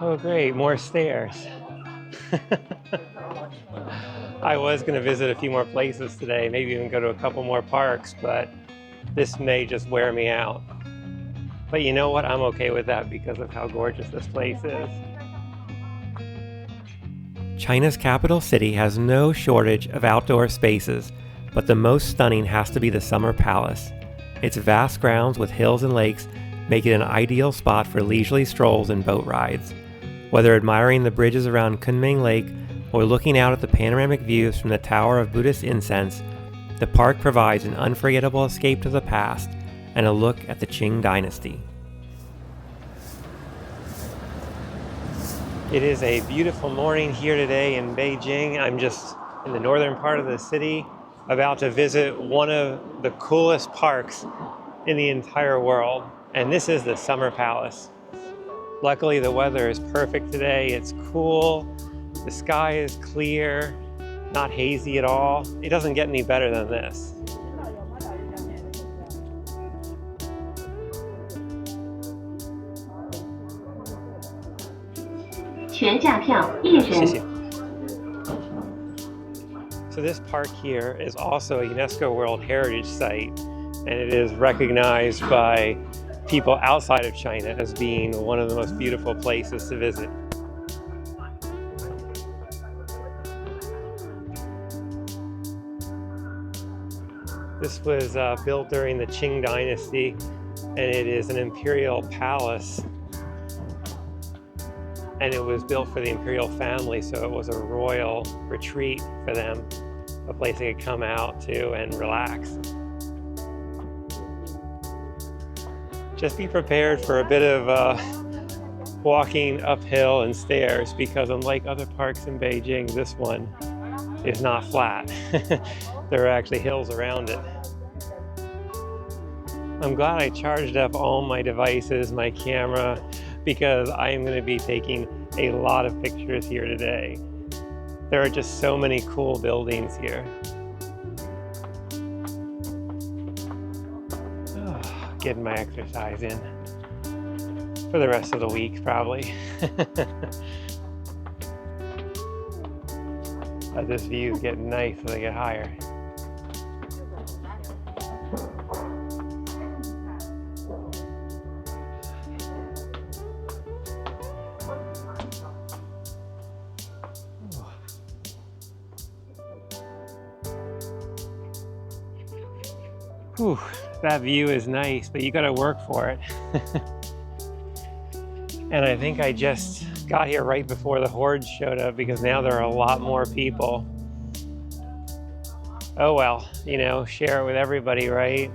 Oh, great, more stairs. I was going to visit a few more places today, maybe even go to a couple more parks, but this may just wear me out. But you know what? I'm okay with that because of how gorgeous this place is. China's capital city has no shortage of outdoor spaces, but the most stunning has to be the Summer Palace. Its vast grounds with hills and lakes make it an ideal spot for leisurely strolls and boat rides. Whether admiring the bridges around Kunming Lake or looking out at the panoramic views from the Tower of Buddhist Incense, the park provides an unforgettable escape to the past and a look at the Qing dynasty. It is a beautiful morning here today in Beijing. I'm just in the northern part of the city, about to visit one of the coolest parks in the entire world, and this is the Summer Palace. Luckily, the weather is perfect today. It's cool, the sky is clear, not hazy at all. It doesn't get any better than this. 全价票1人。谢谢。So this park here is also a UNESCO World Heritage Site, and it is recognized by people outside of China as being one of the most beautiful places to visit. This was built during the Qing dynasty, and it is an imperial palace. And it was built for the imperial family, so it was a royal retreat for them, a place they could come out to and relax. Just be prepared for a bit of walking uphill and stairs, because unlike other parks in Beijing, this one is not flat. There are actually hills around it. I'm glad I charged up all my devices, my camera, because I am going to be taking a lot of pictures here today. There are just so many cool buildings here. Oh, getting my exercise in for the rest of the week, probably. But this view is getting nice as I get higher. Whew, that view is nice, but you gotta work for it. And I think I just got here right before the hordes showed up, because now there are a lot more people. Oh well, you know, share it with everybody, right?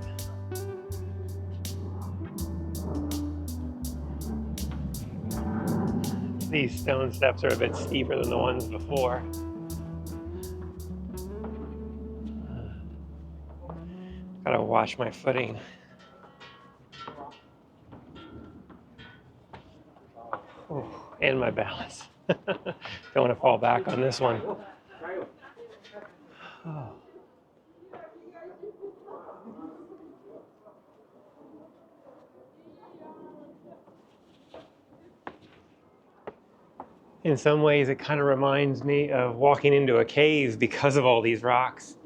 These stone steps are a bit steeper than the ones before. Gotta watch my footing. Ooh, and my balance. Don't want to fall back on this one. Oh. In some ways, it kind of reminds me of walking into a cave because of all these rocks.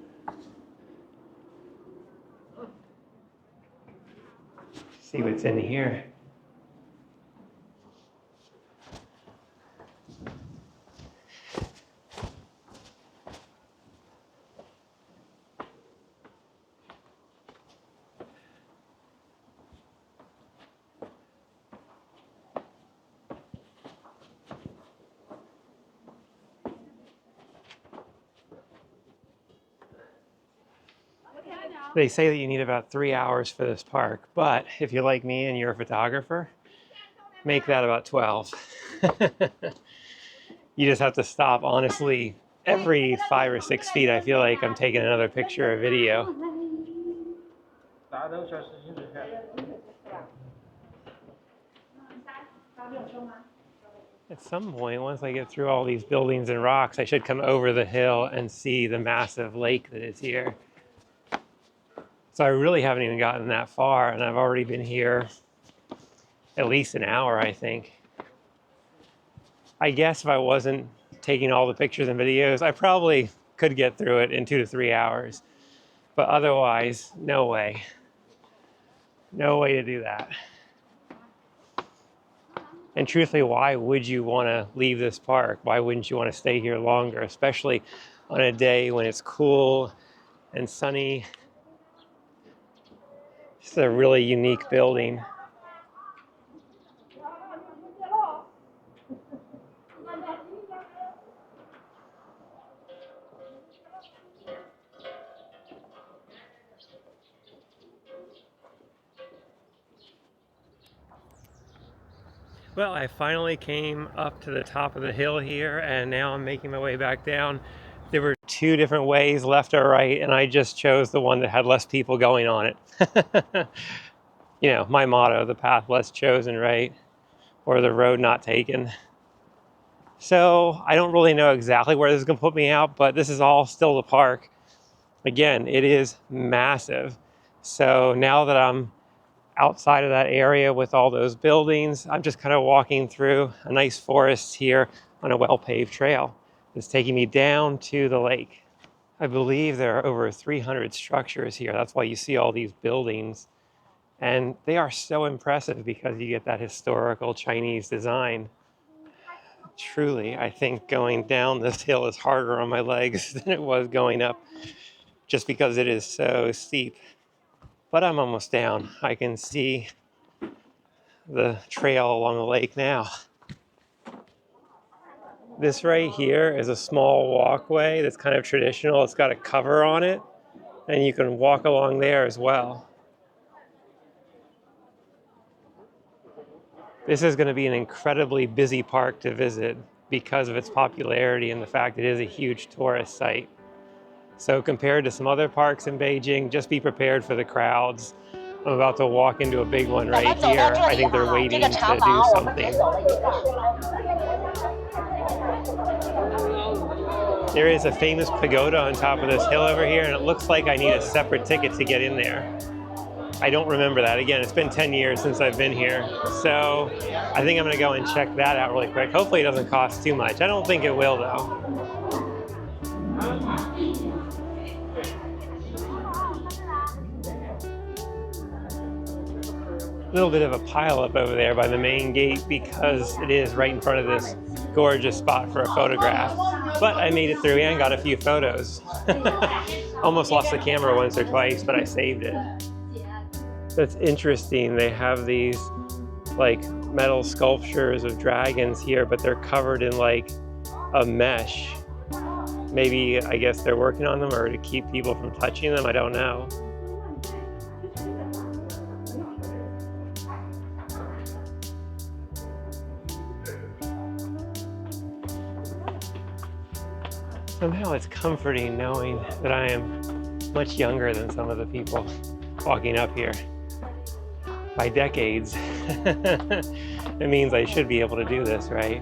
See what's in here. They say that you need about 3 hours for this park, but if you're like me and you're a photographer, make that about 12. You just have to stop, honestly, every 5 or 6 feet. I feel like I'm taking another picture or video. At some point, once I get through all these buildings and rocks, I should come over the hill and see the massive lake that is here. So I really haven't even gotten that far, and I've already been here at least an hour, I think. I guess if I wasn't taking all the pictures and videos, I probably could get through it in 2 to 3 hours. But otherwise, no way. No way to do that. And truthfully, why would you want to leave this park? Why wouldn't you want to stay here longer, especially on a day when it's cool and sunny? It's a really unique building. Well, I finally came up to the top of the hill here, and now I'm making my way back down. There were 2 different ways, left or right, and I just chose the one that had less people going on it. You know, my motto, the path less chosen, right? Or the road not taken. So I don't really know exactly where this is going to put me out, but this is all still the park. Again, it is massive. So now that I'm outside of that area with all those buildings, I'm just kind of walking through a nice forest here on a well-paved trail. It's taking me down to the lake. I believe there are over 300 structures here. That's why you see all these buildings. And they are so impressive because you get that historical Chinese design. Truly, I think going down this hill is harder on my legs than it was going up, just because it is so steep. But I'm almost down. I can see the trail along the lake now. This right here is a small walkway that's kind of traditional. It's got a cover on it, and you can walk along there as well. This is going to be an incredibly busy park to visit because of its popularity and the fact it is a huge tourist site. So compared to some other parks in Beijing, just be prepared for the crowds. I'm about to walk into a big one right here. I think they're waiting to do something. There is a famous pagoda on top of this hill over here, and it looks like I need a separate ticket to get in there. I don't remember that. Again, it's been 10 years since I've been here. So I think I'm going to go and check that out really quick. Hopefully it doesn't cost too much. I don't think it will, though. A little bit of a pileup over there by the main gate because it is right in front of this gorgeous spot for a photograph. But I made it through and got a few photos. Almost lost the camera once or twice, but I saved it. That's interesting. They have these like metal sculptures of dragons here, but they're covered in like a mesh. Maybe, I guess they're working on them or to keep people from touching them. I don't know. Somehow it's comforting knowing that I am much younger than some of the people walking up here. By decades. It means I should be able to do this, right?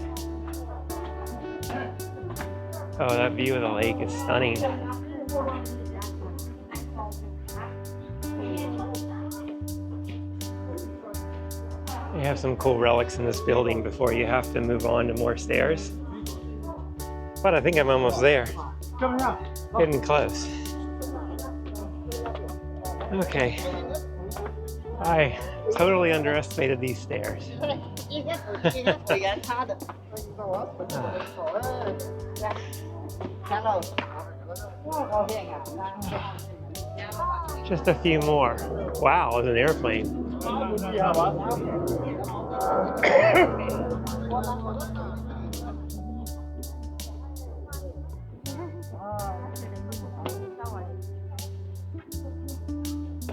Oh, that view of the lake is stunning. You have some cool relics in this building before you have to move on to more stairs. But I think I'm almost there. Getting close. Okay. I totally underestimated these stairs. Just a few more. Wow, it's an airplane.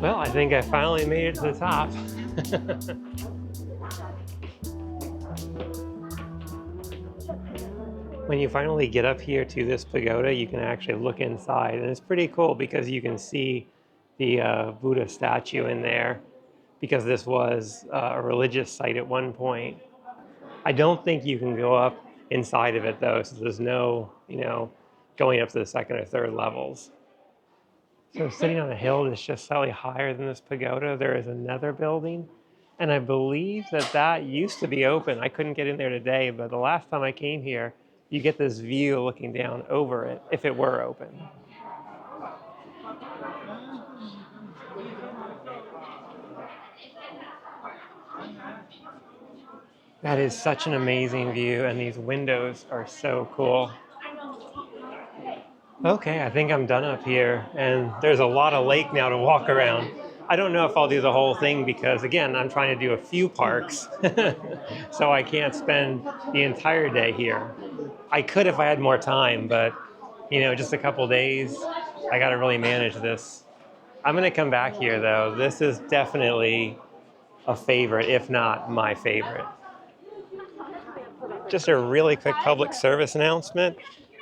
Well, I think I finally made it to the top. When you finally get up here to this pagoda, you can actually look inside, and it's pretty cool because you can see the Buddha statue in there, because this was a religious site at one point. I don't think you can go up inside of it though, so there's no, going up to the second or third levels. So sitting on a hill that's just slightly higher than this pagoda, there is another building, And I believe that that used to be open. I couldn't get in there today, but the last time I came here, you get this view looking down over it if it were open. That is such an amazing view, and these windows are so cool. Okay, I think I'm done up here, and there's a lot of lake now to walk around. I don't know if I'll do the whole thing because, again, I'm trying to do a few parks, so I can't spend the entire day here. I could if I had more time, but, just a couple days, I got to really manage this. I'm going to come back here, though. This is definitely a favorite, if not my favorite. Just a really quick public service announcement.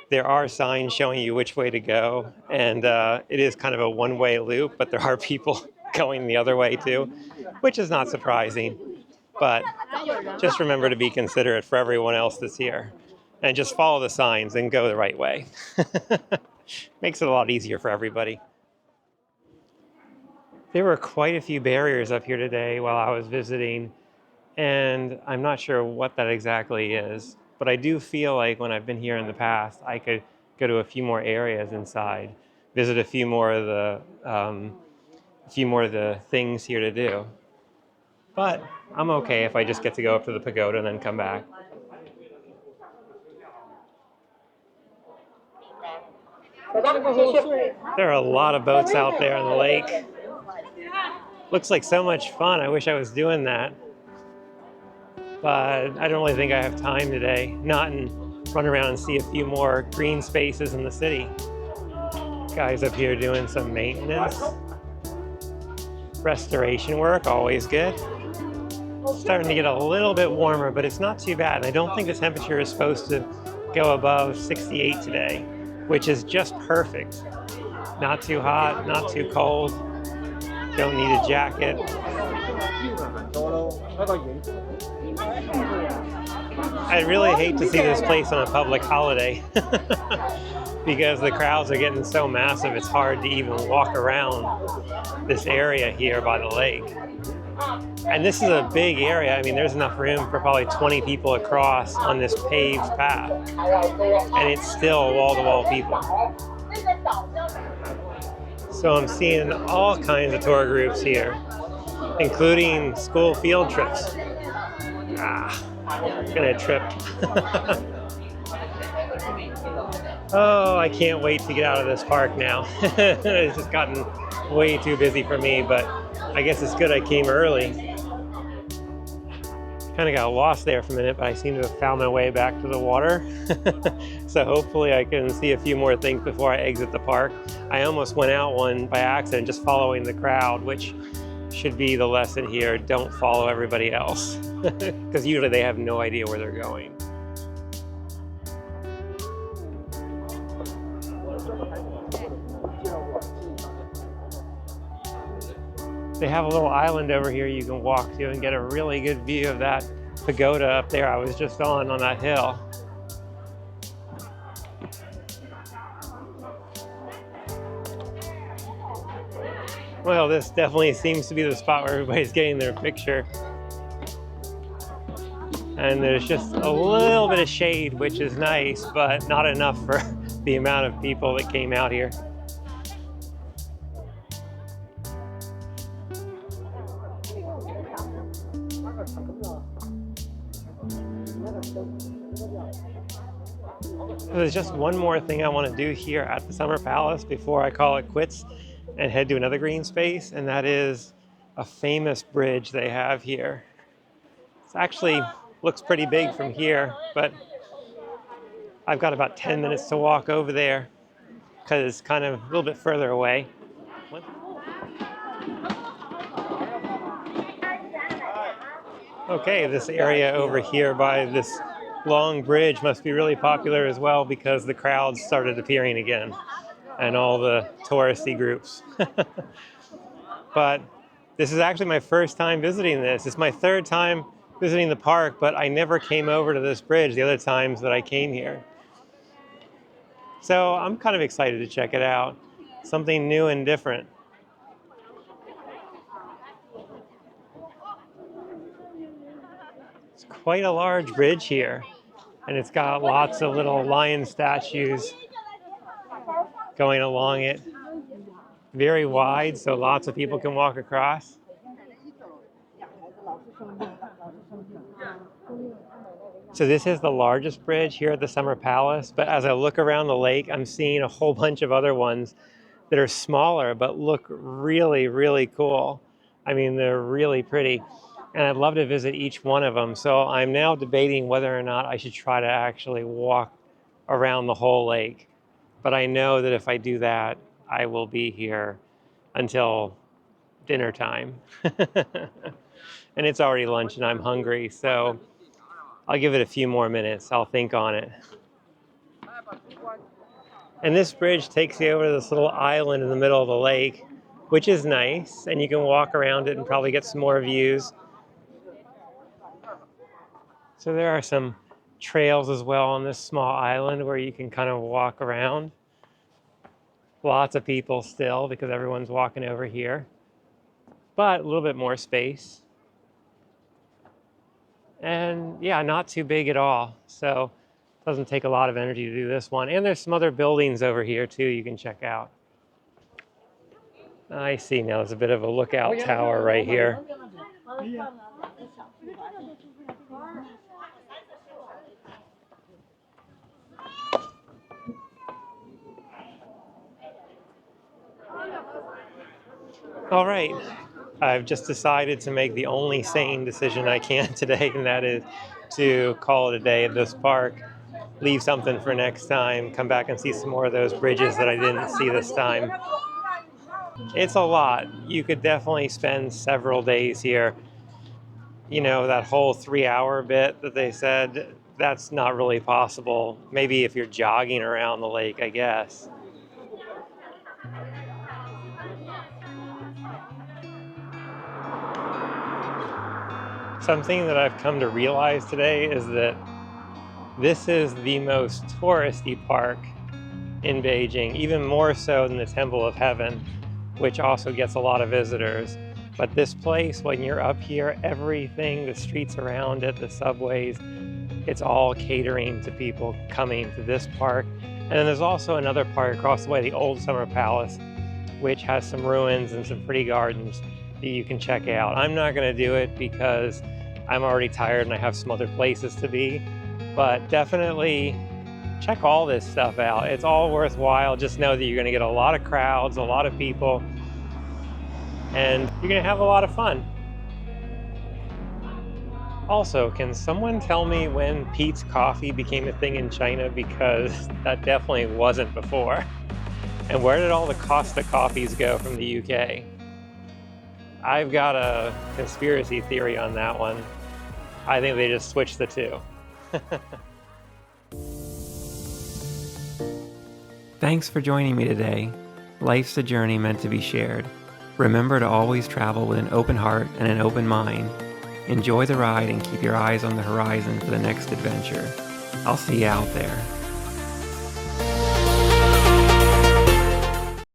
There are signs showing you which way to go, and it is kind of a one-way loop, but there are people going the other way too, which is not surprising. But just remember to be considerate for everyone else that's here, and just follow the signs and go the right way. Makes it a lot easier for everybody. There were quite a few barriers up here today while I was visiting, and I'm not sure what that exactly is, but I do feel like when I've been here in the past, I could go to a few more areas inside, visit a few more of the things here to do. But I'm okay if I just get to go up to the pagoda and then come back. There are a lot of boats out there on the lake. Looks like so much fun. I wish I was doing that. But I don't really think I have time today. Not and run around and see a few more green spaces in the city. Guys up here doing some maintenance. Restoration work, always good. Starting to get a little bit warmer, but it's not too bad. I don't think the temperature is supposed to go above 68 today, which is just perfect. Not too hot, not too cold. Don't need a jacket. I really hate to see this place on a public holiday because the crowds are getting so massive it's hard to even walk around this area here by the lake. And this is a big area. I mean, there's enough room for probably 20 people across on this paved path. And it's still wall-to-wall people. So I'm seeing all kinds of tour groups here, including school field trips. Gonna trip. Oh, I can't wait to get out of this park now. It's just gotten way too busy for me, but I guess it's good I came early. Kind of got lost there for a minute, but I seem to have found my way back to the water. So hopefully I can see a few more things before I exit the park. I almost went out one by accident, just following the crowd, which should be the lesson here. Don't follow everybody else, because usually they have no idea where they're going. They have a little island over here you can walk to and get a really good view of that pagoda up there I was just on that hill. Well, this definitely seems to be the spot where everybody's getting their picture. And there's just a little bit of shade, which is nice, but not enough for the amount of people that came out here. There's just one more thing I want to do here at the Summer Palace before I call it quits and head to another green space, and that is a famous bridge they have here. It actually looks pretty big from here, but I've got about 10 minutes to walk over there because it's kind of a little bit further away. Okay, this area over here by this long bridge must be really popular as well because the crowds started appearing again and all the touristy groups. But this is actually my first time visiting this. It's my third time visiting the park, but I never came over to this bridge the other times that I came here. So I'm kind of excited to check it out. Something new and different. quite a large bridge here, and it's got lots of little lion statues going along it. Very wide, so lots of people can walk across. So this is the largest bridge here at the Summer Palace, but as I look around the lake, I'm seeing a whole bunch of other ones that are smaller but look really, really cool. I mean, they're really pretty, and I'd love to visit each one of them. So I'm now debating whether or not I should try to actually walk around the whole lake. But I know that if I do that, I will be here until dinner time. And it's already lunch and I'm hungry, so I'll give it a few more minutes. I'll think on it. And this bridge takes you over to this little island in the middle of the lake, which is nice, and you can walk around it and probably get some more views. So there are some trails as well on this small island where you can kind of walk around. Lots of people still because everyone's walking over here, but a little bit more space. And yeah, not too big at all. So it doesn't take a lot of energy to do this one. And there's some other buildings over here too you can check out. I see now there's a bit of a lookout tower right here. All right, I've just decided to make the only sane decision I can today, and that is to call it a day at this park, leave something for next time, come back and see some more of those bridges that I didn't see this time. It's a lot. You could definitely spend several days here. You know, that whole 3-hour bit that they said, that's not really possible. Maybe if you're jogging around the lake, I guess. Something that I've come to realize today is that this is the most touristy park in Beijing, even more so than the Temple of Heaven, which also gets a lot of visitors. But this place, when you're up here, everything, the streets around it, the subways, it's all catering to people coming to this park. And then there's also another park across the way, the Old Summer Palace, which has some ruins and some pretty gardens that you can check out. I'm not going to do it because I'm already tired and I have some other places to be, but definitely check all this stuff out. It's all worthwhile. Just know that you're going to get a lot of crowds, a lot of people, and you're going to have a lot of fun. Also, can someone tell me when Peet's Coffee became a thing in China? Because that definitely wasn't before. And where did all the Costa coffees go from the UK? I've got a conspiracy theory on that one. I think they just switched the two. Thanks for joining me today. Life's a journey meant to be shared. Remember to always travel with an open heart and an open mind. Enjoy the ride and keep your eyes on the horizon for the next adventure. I'll see you out there.